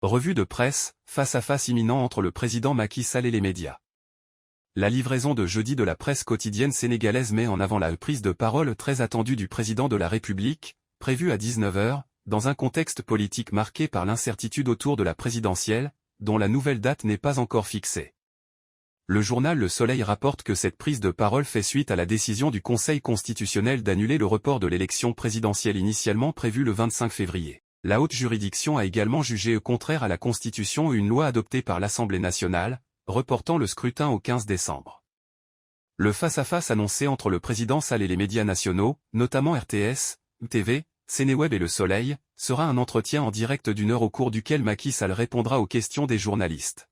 Revue de presse, face-à-face imminent entre le président Macky Sall et les médias. La livraison de jeudi de la presse quotidienne sénégalaise met en avant la prise de parole très attendue du président de la République, prévue à 19 h, dans un contexte politique marqué par l'incertitude autour de la présidentielle, dont la nouvelle date n'est pas encore fixée. Le journal Le Soleil rapporte que cette prise de parole fait suite à la décision du Conseil constitutionnel d'annuler le report de l'élection présidentielle initialement prévue le 25 février. La haute juridiction a également jugé contraire à la Constitution une loi adoptée par l'Assemblée nationale, reportant le scrutin au 15 décembre. Le face-à-face annoncé entre le président Sall et les médias nationaux, notamment RTS, TV, Sénéweb et Le Soleil, sera un entretien en direct d'1 heure au cours duquel Macky Sall répondra aux questions des journalistes.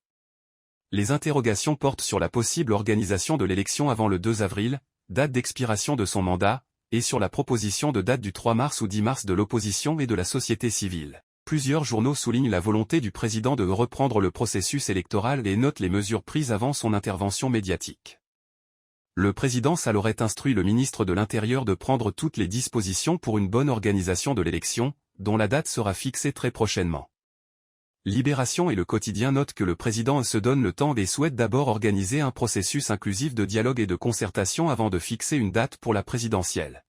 Les interrogations portent sur la possible organisation de l'élection avant le 2 avril, date d'expiration de son mandat, et sur la proposition de date du 3 mars ou 10 mars de l'opposition et de la société civile. Plusieurs journaux soulignent la volonté du président de reprendre le processus électoral et notent les mesures prises avant son intervention médiatique. Le président Sall aurait instruit le ministre de l'Intérieur de prendre toutes les dispositions pour une bonne organisation de l'élection, dont la date sera fixée très prochainement. Libération et Le Quotidien notent que le président se donne le temps et souhaite d'abord organiser un processus inclusif de dialogue et de concertation avant de fixer une date pour la présidentielle.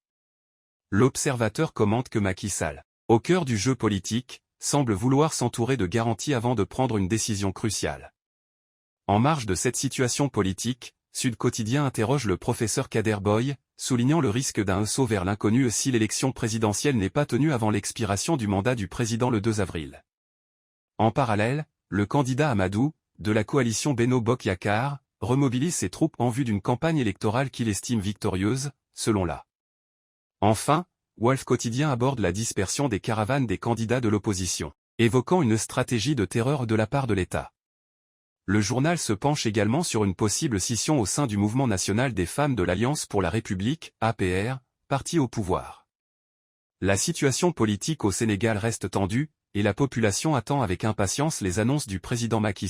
L'Observateur commente que Macky Sall, au cœur du jeu politique, semble vouloir s'entourer de garanties avant de prendre une décision cruciale. En marge de cette situation politique, Sud Quotidien interroge le professeur Kader Boye, soulignant le risque d'un saut vers l'inconnu si l'élection présidentielle n'est pas tenue avant l'expiration du mandat du président le 2 avril. En parallèle, le candidat Amadou, de la coalition Benno Bokk Yakaar, remobilise ses troupes en vue d'une campagne électorale qu'il estime victorieuse, selon la. Enfin, Walf Quotidien aborde la dispersion des caravanes des candidats de l'opposition, évoquant une stratégie de terreur de la part de l'État. Le journal se penche également sur une possible scission au sein du mouvement national des femmes de l'Alliance pour la République, APR, parti au pouvoir. La situation politique au Sénégal reste tendue, et la population attend avec impatience les annonces du président Macky